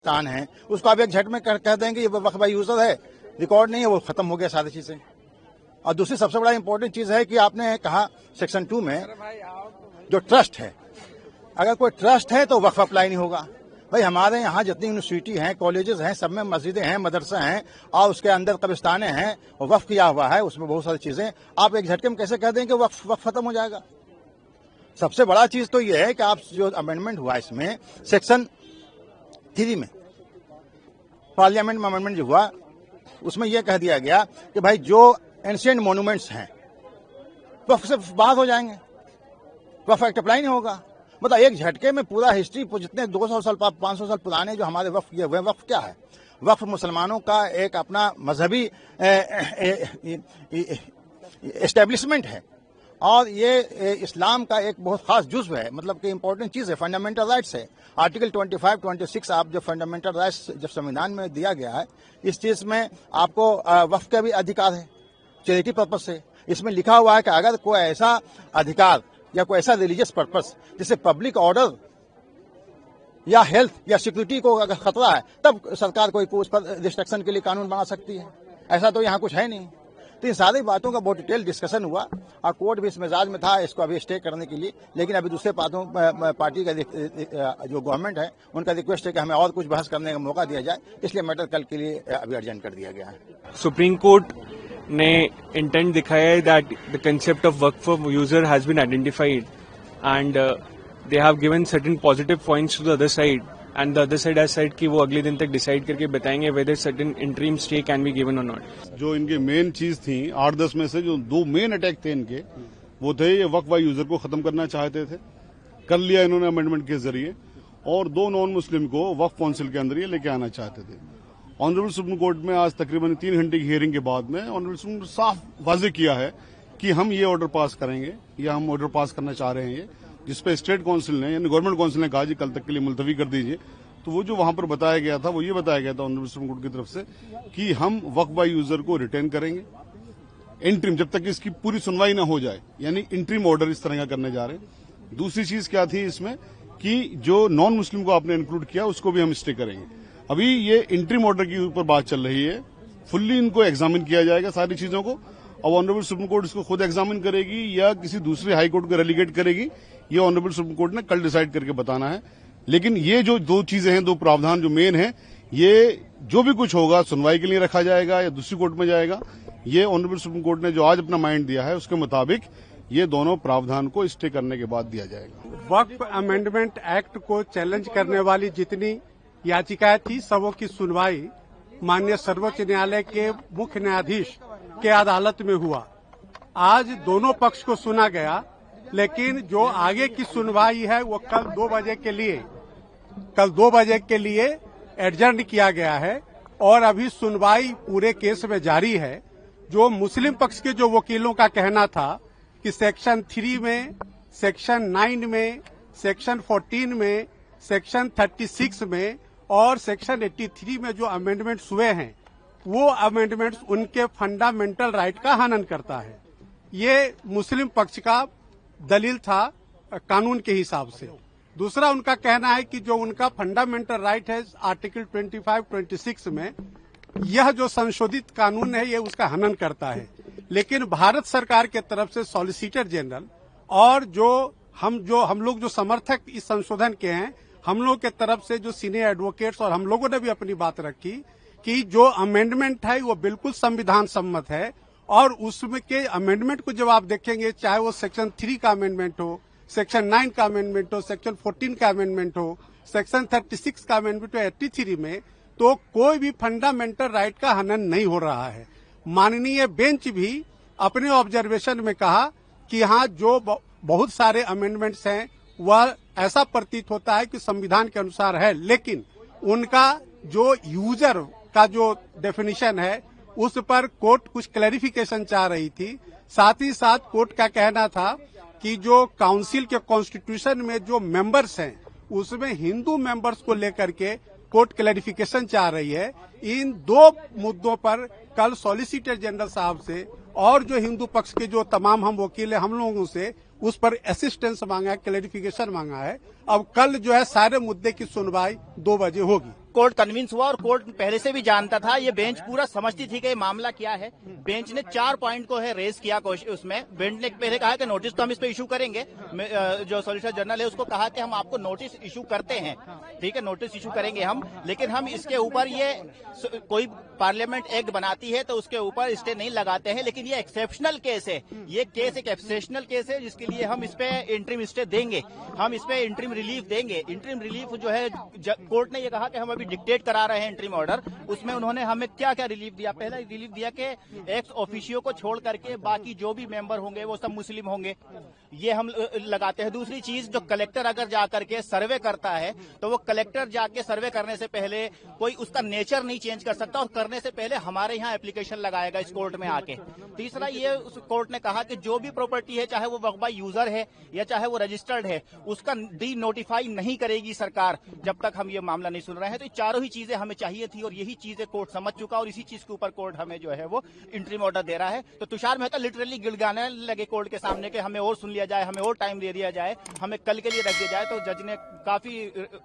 स्थान है उसको आप एक झट में कह देंगे ये वक्फ बाय यूजर है, रिकॉर्ड नहीं है, वो खत्म हो गया सारी चीजें। और दूसरी सबसे बड़ा इंपॉर्टेंट चीज है कि आपने कहा सेक्शन 2 में जो ट्रस्ट है, अगर कोई ट्रस्ट है तो वक्फ अप्लाई नहीं होगा। भाई हमारे यहाँ जितनी यूनिवर्सिटी हैं, कॉलेजेस हैं, सब में मस्जिदें हैं, मदरसे हैं और उसके अंदर कब्रिस्तानें हैं और वक्फ किया हुआ है, उसमें बहुत सारी चीजें। आप एक झटके में कैसे कह देंगे वक्फ खत्म हो जाएगा? सबसे बड़ा चीज तो यह है कि आप जो अमेंडमेंट हुआ इसमें सेक्शन 3 में पार्लियामेंट में अमेंडमेंट जो हुआ उसमें यह कह दिया गया कि भाई जो एंशिएंट मॉन्यूमेंट्स हैं वक्फ से बाहर हो जाएंगे, वक्फ एक्ट अप्लाई नहीं होगा। मतलब एक झटके में पूरा हिस्ट्री जितने 200 साल 500 साल पुराने जो हमारे वक्फ किए हुए हैं, वक्फ क्या है? वक्फ मुसलमानों का एक अपना मजहबी एस्टेब्लिशमेंट है और ये इस्लाम का एक बहुत खास जुज्व है, मतलब कि इंपॉर्टेंट चीज है, फंडामेंटल राइट्स है। आर्टिकल 25, 26 आप जो फंडामेंटल राइट्स जब संविधान में दिया गया है, इस चीज में आपको वक्फ का भी अधिकार है चैरिटी पर्पज से। इसमें लिखा हुआ है कि अगर कोई ऐसा अधिकार या कोई ऐसा रिलीजियस पर्पस जिससे पब्लिक ऑर्डर या हेल्थ या सिक्योरिटी को अगर खतरा है तब सरकार कोई उस पर रिस्ट्रिक्शन के लिए कानून बना सकती है। ऐसा तो यहाँ कुछ है नहीं। तो इन सारी बातों का बहुत डिटेल डिस्कशन हुआ और कोर्ट भी इस मिजाज में था इसको अभी स्टे करने के लिए, लेकिन अभी दूसरे पार्टी का जो गवर्नमेंट है उनका रिक्वेस्ट है कि हमें और कुछ बहस करने का मौका दिया जाए, इसलिए मैटर कल के लिए अभी अर्जेंट कर दिया गया है। सुप्रीम कोर्ट ने इंटेंट दिखाया है that the concept of waqf user has been identified and they have given certain positive points to the other side and the other side has said कि वो अगले दिन तक डिसाइड करके बताएंगे whether certain interim stay can be given और not. जो इनके मेन चीज थी 8-10 में से जो 2 मेन अटैक थे इनके, वो थे ये वक्फ बाय यूजर को खत्म करना चाहते थे, कर लिया इन्होंने अमेंडमेंट के जरिए, और 2 नॉन मुस्लिम को वक्फ काउंसिल के अंदर ये लेके आना चाहते थे। ऑनरेबल सुप्रीम कोर्ट में आज तकरीबन 3 घंटे की हियरिंग के बाद में ऑनरेबल सुप्रीम कोर्ट साफ वाजे किया है कि हम ये ऑर्डर पास करेंगे या हम ऑर्डर पास करना चाह रहे हैं ये, जिसपे स्टेट काउंसिल ने यानी गवर्नमेंट काउंसिल ने कहा जी कल तक के लिए मुलतवी कर दीजिए। तो वो जो वहां पर बताया गया था वो ये बताया गया था ऑनरेबल सुप्रीम कोर्ट की तरफ से कि हम वक्फ बाय यूजर को रिटेन करेंगे इंटरिम, जब तक इसकी पूरी सुनवाई ना हो जाए, यानी इंटरिम ऑर्डर इस तरह का करने जा रहे हैं। दूसरी चीज क्या थी इसमें कि जो नॉन मुस्लिम को आपने इंक्लूड किया उसको भी हम स्टे करेंगे। अभी ये इंटरिम ऑर्डर के ऊपर बात चल रही है, फुल्ली इनको एग्जामिन किया जाएगा सारी चीजों को। अब ऑनरेबल सुप्रीम कोर्ट इसको खुद एग्जामिन करेगी या किसी दूसरे हाई कोर्ट को रेलीगेट करेगी, ये ऑनरेबल सुप्रीम कोर्ट ने कल डिसाइड करके बताना है। लेकिन ये जो 2 चीजें हैं, 2 प्रावधान जो मेन है, ये जो भी कुछ होगा सुनवाई के लिए रखा जाएगा या दूसरी कोर्ट में जाएगा। ये ऑनरेबल सुप्रीम कोर्ट ने जो आज अपना माइंड दिया है उसके मुताबिक ये दोनों प्रावधान को स्टे करने के बाद दिया जाएगा। वक्फ अमेंडमेंट एक्ट को चैलेंज करने वाली जितनी याचिकाएं थी सबों की सुनवाई माननीय सर्वोच्च न्यायालय के मुख्य न्यायाधीश के अदालत में हुआ। आज दोनों पक्ष को सुना गया, लेकिन जो आगे की सुनवाई है वो कल 2 बजे के लिए एडजर्न किया गया है और अभी सुनवाई पूरे केस में जारी है। जो मुस्लिम पक्ष के जो वकीलों का कहना था कि सेक्शन 3 में, सेक्शन 9 में, सेक्शन 14 में, सेक्शन 36 में और सेक्शन 83 में जो अमेंडमेंट्स हुए हैं वो अमेंडमेंट्स उनके फंडामेंटल राइट का हनन करता है। ये मुस्लिम पक्ष का दलील था कानून के हिसाब से। दूसरा उनका कहना है कि जो उनका फंडामेंटल राइट है आर्टिकल 25, 26 में, यह जो संशोधित कानून है ये उसका हनन करता है। लेकिन भारत सरकार के तरफ से सॉलिसिटर जनरल और हम लोग जो समर्थक इस संशोधन के हैं, हम लोग के तरफ से जो सीनियर एडवोकेट्स और हम लोगों ने भी अपनी बात रखी कि जो अमेंडमेंट है वो बिल्कुल संविधान सम्मत है और उसमें के अमेंडमेंट को जब आप देखेंगे, चाहे वो सेक्शन 3 का अमेंडमेंट हो, सेक्शन 9 का अमेंडमेंट हो, सेक्शन 14 का अमेंडमेंट हो, सेक्शन 36 का अमेंडमेंट हो, 83 में, तो कोई भी फंडामेंटल राइट का हनन नहीं हो रहा है। माननीय बेंच भी अपने ऑब्जर्वेशन में कहा कि हाँ जो बहुत सारे अमेंडमेंट्स हैं वह ऐसा प्रतीत होता है कि संविधान के अनुसार है, लेकिन उनका जो यूजर का जो डेफिनेशन है उस पर कोर्ट कुछ क्लैरिफिकेशन चाह रही थी। साथ ही साथ कोर्ट का कहना था कि जो काउंसिल के कॉन्स्टिट्यूशन में जो मेंबर्स हैं उसमें हिंदू मेंबर्स को लेकर के कोर्ट क्लैरिफिकेशन चाह रही है। इन 2 मुद्दों पर कल सॉलिसिटर जनरल साहब से और जो हिंदू पक्ष के जो तमाम हम वकील हैं हम लोगों से उस पर असिस्टेंस मांगा है, क्लैरिफिकेशन मांगा है। अब कल जो है सारे मुद्दे की सुनवाई 2 बजे होगी। कोर्ट कन्विंस हुआ और कोर्ट पहले से भी जानता था, ये बेंच पूरा समझती थी कि ये मामला क्या है। बेंच ने 4 पॉइंट को है रेज किया उसमें। बेंच ने पहले कहा कि नोटिस तो हम इस पे इशू करेंगे, जो सॉलिसिटर जनरल है उसको कहा कि हम आपको नोटिस इशू करते हैं, ठीक है, नोटिस इशू करेंगे हम, लेकिन हम इसके ऊपर ये कोई पार्लियामेंट एक्ट बनाती है तो उसके ऊपर स्टे नहीं लगाते हैं। लेकिन ये एक्सेप्शनल केस है, ये केस एक एक्सेप्शनल केस है जिसके लिए हम इस पे इंटरिम स्टे देंगे, हम इस पे इंटरिम रिलीफ देंगे। इंटरिम रिलीफ जो है कोर्ट ने ये कहा कि हम अभी डिक्टेट करा रहे हैं इंटरिम ऑर्डर, उसमें उन्होंने हमें क्या क्या रिलीफ दिया। पहला रिलीफ दिया कि एक्स ऑफिशियो को छोड़ करके बाकी जो भी मेंबर होंगे वो सब मुस्लिम होंगे, ये हम लगाते हैं। दूसरी चीज, जो कलेक्टर अगर जा करके सर्वे करता है तो वो कलेक्टर जाके सर्वे करने से पहले कोई उसका नेचर नहीं चेंज कर सकता और करने से पहले हमारे यहाँ एप्लीकेशन लगाएगा इस कोर्ट में आके। तीसरा, ये उस कोर्ट ने कहा कि जो भी प्रॉपर्टी है, चाहे वो वक्फ बाय यूजर है या चाहे वो रजिस्टर्ड है, उसका डी नोटिफाई नहीं करेगी सरकार जब तक हम ये मामला नहीं सुन रहे हैं। तो ये चारों ही चीजें हमें चाहिए थी और यही चीजें कोर्ट समझ चुका और इसी चीज के ऊपर कोर्ट हमें जो है वो इंटरिम ऑर्डर दे रहा है। तो तुषार मेहता लिटरली गिड़गिड़ाने लगे कोर्ट के सामने कि हमें और सुन लिया जाए, हमें और टाइम दे दिया जाए, हमें कल के लिए रख दिया जाए। तो जज ने काफी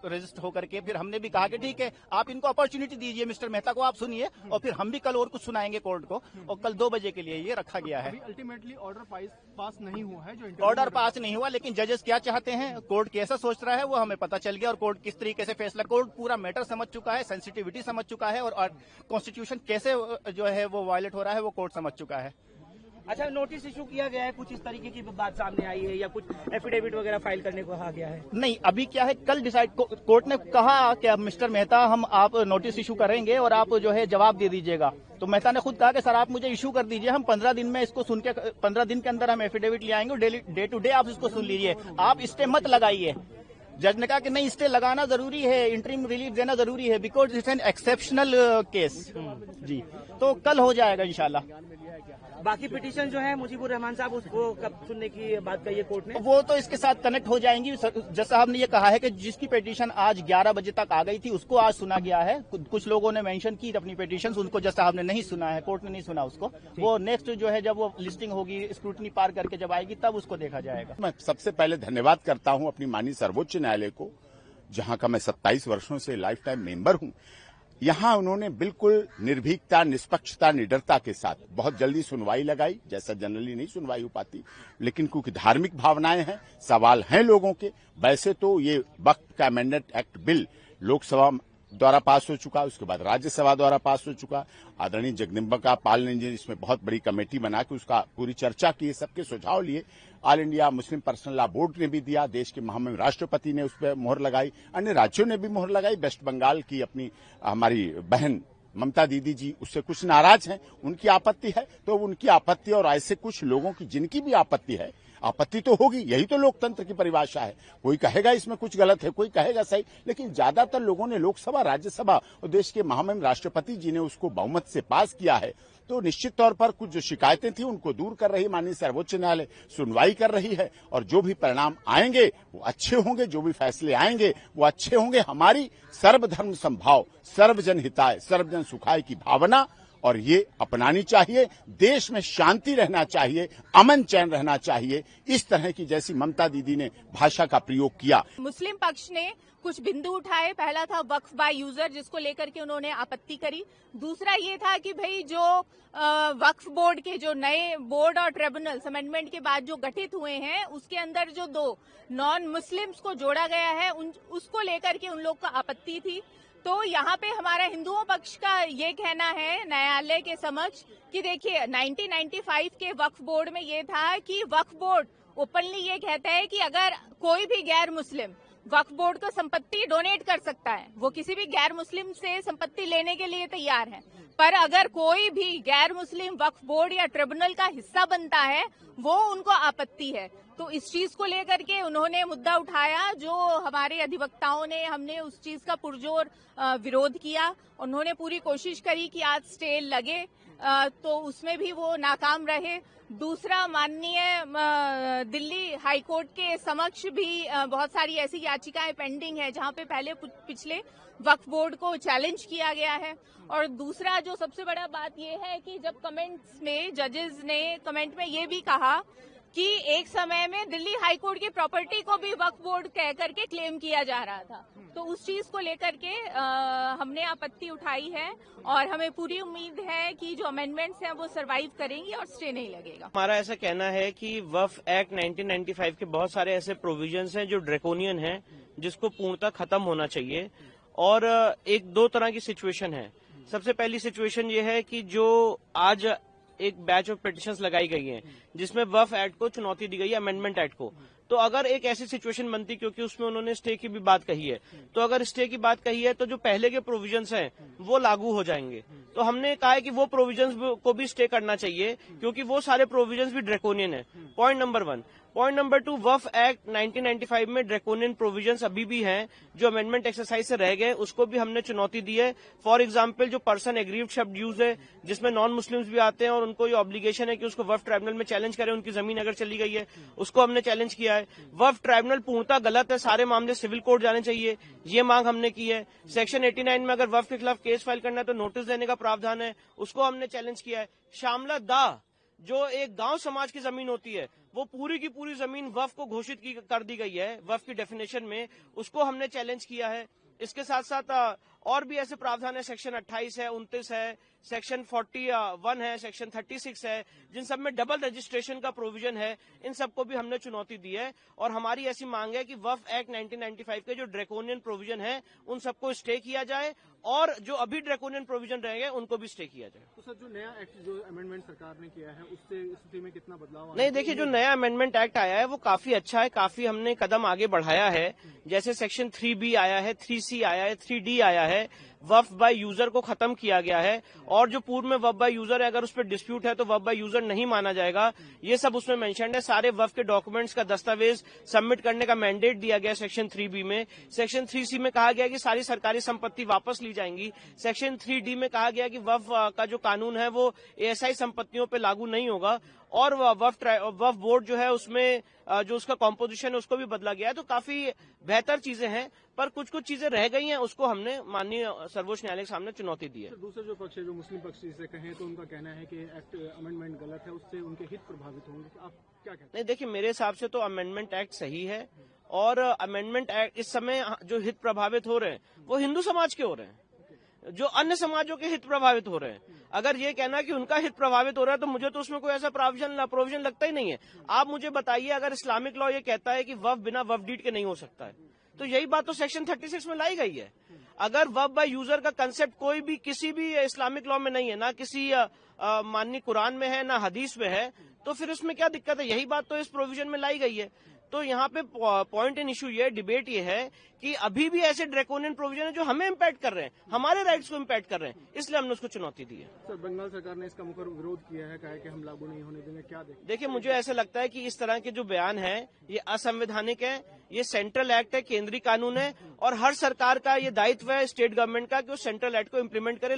रजिस्ट होकर के फिर हमने भी कहा कि ठीक है, आप इनको अपॉर्चुनिटी दीजिए, मिस्टर मेहता को आप सुनिए और फिर हम भी कल और कुछ सुनाएंगे कोर्ट को। और कल 2 बजे के लिए ये रखा गया है। अल्टीमेटली ऑर्डर पास नहीं हुआ है, जो ऑर्डर पास नहीं हुआ, लेकिन जजेस क्या चाहते हैं, कोर्ट कैसा सोच रहा है वो हमें पता चल गया और कोर्ट किस तरीके से फैसला, कोर्ट पूरा मैटर समझ चुका है, सेंसिटिविटी समझ चुका है और कॉन्स्टिट्यूशन कैसे जो है वो वायलेट हो रहा है वो कोर्ट समझ चुका है। अच्छा, नोटिस इशू किया गया है, कुछ इस तरीके की बात सामने आई है या कुछ एफिडेविट वगैरह फाइल करने को कहा गया है? नहीं, अभी क्या है, कल डिसाइड कोर्ट ने कहा कि अब मिस्टर मेहता हम आप नोटिस इशू करेंगे और आप जो है जवाब दे दीजिएगा। तो मेहता ने खुद कहा कि सर आप मुझे इशू कर दीजिए, हम 15 दिन में इसको सुन के 15 दिन के अंदर हम एफिडेविट ले आएंगे, डे टू डे आप इसको सुन लीजिए, आप स्टे मत लगाइए। जज ने कहा कि नहीं, स्टे लगाना जरूरी है, इंटरिम रिलीफ देना जरूरी है, because it's an exceptional case जी। तो कल हो जाएगा इंशाल्लाह। बाकी पिटीशन जो है मुजीबुर रहमान साहब, उसको कब सुनने की बात कही है कोर्ट ने? वो तो इसके साथ कनेक्ट हो जाएंगी। जज साहब ने ये कहा है कि जिसकी पिटीशन आज 11 बजे तक आ गई थी उसको आज सुना गया है। कुछ लोगों ने मेंशन की अपनी पिटीशन, उनको जज साहब ने नहीं सुना है, कोर्ट ने नहीं सुना उसको। वो नेक्स्ट जो है जब वो लिस्टिंग होगी, स्क्रूटनी पार करके जब आएगी तब उसको देखा जाएगा। मैं सबसे पहले धन्यवाद करता हूं अपनी माननीय सर्वोच्च न्यायालय को, जहां का मैं 27 वर्षों से लाइफ टाइम मेंबर हूं। यहां उन्होंने बिल्कुल निर्भीकता, निष्पक्षता, निडरता के साथ बहुत जल्दी सुनवाई लगाई, जैसा जनरली नहीं सुनवाई हो पाती, लेकिन क्योंकि धार्मिक भावनाएं हैं, सवाल हैं लोगों के। वैसे तो ये वक्फ का अमेंडमेंट एक्ट बिल लोकसभा द्वारा पास हो चुका, उसके बाद राज्यसभा द्वारा पास हो चुका। आदरणीय जगदम्बिका पाल ने इसमें बहुत बड़ी कमेटी बना के उसका पूरी चर्चा की, सबके सुझाव लिए। All India Muslim personal law board ने भी दिया, देश के महामहिम राष्ट्रपति ने उस पर मोहर लगाई, अन्य राज्यों ने भी मोहर लगाई। वेस्ट बंगाल की अपनी हमारी बहन ममता दीदी जी उससे कुछ नाराज हैं, उनकी आपत्ति है, तो उनकी आपत्ति और ऐसे कुछ लोगों की जिनकी भी आपत्ति है, आपत्ति तो होगी, यही तो लोकतंत्र की परिभाषा है। कोई कहेगा इसमें कुछ गलत है, कोई कहेगा सही, लेकिन ज्यादातर लोगों ने लोकसभा, राज्यसभा और देश के महामहिम राष्ट्रपति जी ने उसको बहुमत से पास किया है। तो निश्चित तौर पर कुछ जो शिकायतें थी उनको दूर कर रही माननीय सर्वोच्च न्यायालय सुनवाई कर रही है और जो भी परिणाम आएंगे वो अच्छे होंगे, जो भी फैसले आएंगे वो अच्छे होंगे। हमारी सर्वधर्म समभाव, सर्वजन हिताय, सर्वजन सुखाय की भावना और ये अपनानी चाहिए। देश में शांति रहना चाहिए, अमन चैन रहना चाहिए। इस तरह की जैसी ममता दीदी ने भाषा का प्रयोग किया। मुस्लिम पक्ष ने कुछ बिंदु उठाए। पहला था वक्फ बाय यूजर, जिसको लेकर के उन्होंने आपत्ति करी। दूसरा ये था कि भाई जो वक्फ बोर्ड के जो नए बोर्ड और ट्रिब्यूनल्स अमेंडमेंट के बाद जो गठित हुए हैं, उसके अंदर जो 2 नॉन मुस्लिम्स को जोड़ा गया है, उसको लेकर के उन लोग को आपत्ति थी। तो यहाँ पे हमारा हिंदुओं पक्ष का ये कहना है न्यायालय के समक्ष कि देखिए 1995 के वक्फ बोर्ड में ये था कि वक्फ बोर्ड ओपनली ये कहता है कि अगर कोई भी गैर मुस्लिम वक्फ बोर्ड को संपत्ति डोनेट कर सकता है, वो किसी भी गैर मुस्लिम से संपत्ति लेने के लिए तैयार है, पर अगर कोई भी गैर मुस्लिम वक्फ बोर्ड या ट्रिब्यूनल का हिस्सा बनता है वो उनको आपत्ति है। तो इस चीज को लेकर के उन्होंने मुद्दा उठाया, जो हमारे अधिवक्ताओं ने, हमने उस चीज का पुरजोर विरोध किया। उन्होंने पूरी कोशिश करी कि आज स्टे लगे, तो उसमें भी वो नाकाम रहे। दूसरा, माननीय दिल्ली हाईकोर्ट के समक्ष भी बहुत सारी ऐसी याचिकाएं पेंडिंग है जहां पे पहले पिछले वक्फ बोर्ड को चैलेंज किया गया है। और दूसरा जो सबसे बड़ा बात ये है कि जब कमेंट्स में जजेस ने कमेंट में ये भी कहा कि एक समय में दिल्ली हाई कोर्ट की प्रॉपर्टी को भी वक्फ बोर्ड कह करके क्लेम किया जा रहा था। तो उस चीज को लेकर के हमने आपत्ति उठाई है और हमें पूरी उम्मीद है कि जो अमेंडमेंट्स हैं वो सरवाइव करेंगी और स्टे नहीं लगेगा। हमारा ऐसा कहना है कि वक्फ एक्ट 1995 के बहुत सारे ऐसे प्रोविजंस हैं जो ड्रैकोनियन हैं, जिसको पूर्णतः खत्म होना चाहिए। और एक दो तरह की सिचुएशन है। सबसे पहली सिचुएशन ये है कि जो आज एक बैच ऑफ पिटिशंस लगाई गई हैं जिसमें वक्फ एक्ट को चुनौती दी गई है, अमेंडमेंट एक्ट को। तो अगर एक ऐसी सिचुएशन बनती, क्योंकि उसमें उन्होंने स्टे की भी बात कही है, तो अगर स्टे की बात कही है तो जो पहले के प्रोविजंस हैं वो लागू हो जाएंगे। तो हमने कहा है कि वो प्रोविजंस को भी स्टे करना चाहिए, क्योंकि वो सारे प्रोविजंस भी ड्रैकोनियन है। Point number 1। पॉइंट नंबर 2, वक्फ एक्ट 1995 में ड्रैकोनियन प्रोविजंस अभी भी हैं जो अमेंडमेंट एक्सरसाइज से रह गए, उसको भी हमने चुनौती दी है। फॉर एग्जांपल, जो पर्सन एग्रीव्ड शब्द यूज है, जिसमें नॉन मुस्लिम्स भी आते हैं और उनको ये ऑब्लिगेशन है कि उसको वक्फ ट्राइब्यूनल में चैलेंज करें, उनकी जमीन अगर चली गई है, उसको हमने चैलेंज किया है। वक्फ ट्राइब्यूनल पूर्णतः गलत है, सारे मामले सिविल कोर्ट जाने चाहिए, ये मांग हमने की है। सेक्शन 89 में अगर वक्फ के खिलाफ केस फाइल करना है तो नोटिस देने का प्रावधान है, उसको हमने चैलेंज किया है। शामला दाह, जो एक गांव समाज की जमीन होती है, वो पूरी की पूरी जमीन वक्फ को घोषित कर दी गई है वक्फ की डेफिनेशन में, उसको हमने चैलेंज किया है। इसके साथ साथ और भी ऐसे प्रावधान है, सेक्शन 28 है, 29 है, सेक्शन 41 है, सेक्शन 36 है, जिन सब में डबल रजिस्ट्रेशन का प्रोविजन है। इन सबको भी हमने चुनौती दी है और हमारी ऐसी मांग है कि वक्फ एक्ट 1995 के जो ड्रैकोनियन प्रोविजन है उन सबको स्टे किया जाए और जो अभी ड्रैकोनियन प्रोविजन रहेंगे उनको भी स्टे किया जाए। तो सर, जो नया एक्ट जो अमेंडमेंट सरकार ने किया है उससे स्थिति में कितना बदलाव? नहीं, देखिए, जो नया अमेंडमेंट एक्ट आया है वो काफी अच्छा है, काफी हमने कदम आगे बढ़ाया है। जैसे सेक्शन 3B आया है, 3C आया है, 3D आया है। वक्फ बाय यूजर को खत्म किया गया है और जो पूर्व में वक्फ बाय यूजर है, अगर उस पर डिस्प्यूट है तो वक्फ बाय यूजर नहीं माना जाएगा। ये सब उसमें मेंशन्ड है। सारे वक्फ के डॉक्यूमेंट्स का दस्तावेज सबमिट करने का मैंडेट दिया गया सेक्शन 3B में। सेक्शन 3C में कहा गया कि सारी सरकारी संपत्ति वापस ली जाएंगी। सेक्शन 3D में कहा गया कि वक्फ का जो कानून है वो ASI संपत्तियों पर लागू नहीं होगा और वक्फ बोर्ड जो है उसमें जो उसका कॉम्पोजिशन है उसको भी बदला गया है। तो काफी बेहतर चीजें हैं, पर कुछ कुछ चीजें रह गई हैं, उसको हमने माननीय सर्वोच्च न्यायालय के सामने चुनौती दी है। दूसरे जो पक्ष है, जो मुस्लिम पक्ष से कहें तो उनका कहना है कि एक्ट अमेंडमेंट गलत है, उससे उनके हित प्रभावित होंगे। आप क्या कहते हैं? नहीं, देखिए, मेरे हिसाब से तो अमेंडमेंट एक्ट सही है और अमेंडमेंट एक्ट इस समय जो हित प्रभावित हो रहे हैं वो हिंदू समाज के हो रहे हैं, जो अन्य समाजों के हित प्रभावित हो रहे हैं। अगर ये कहना कि उनका हित प्रभावित हो रहा है तो मुझे तो उसमें कोई ऐसा प्रोविजन लगता ही नहीं है। आप मुझे बताइए, अगर इस्लामिक लॉ ये कहता है कि वक्फ बिना वक्फ डीड के नहीं हो सकता है, तो यही बात तो सेक्शन 36 में लाई गई है। अगर वक्फ बाय यूजर का कंसेप्ट कोई भी किसी भी इस्लामिक लॉ में नहीं है, ना किसी माननीय कुरान में है, ना हदीस में है, तो फिर उसमें क्या दिक्कत है? यही बात तो इस प्रोविजन में लाई गई है। तो यहाँ पे पॉइंट इन इशू ये, डिबेट ये है कि अभी भी ऐसे ड्रैकोनियन प्रोविजन है जो हमें इम्पैक्ट कर रहे हैं, हमारे राइट्स को इम्पैक्ट कर रहे हैं, इसलिए हमने उसको चुनौती दी है। सर, बंगाल सरकार ने इसका मुखर विरोध किया है, कहा है कि हम लागू नहीं होने देंगे, क्या देखिए, मुझे ऐसा लगता है कि इस तरह के जो बयान है ये असंवैधानिक है। ये सेंट्रल एक्ट है, केंद्रीय कानून है और हर सरकार का ये दायित्व है स्टेट गवर्नमेंट का कि वो सेंट्रल एक्ट को इम्प्लीमेंट करे।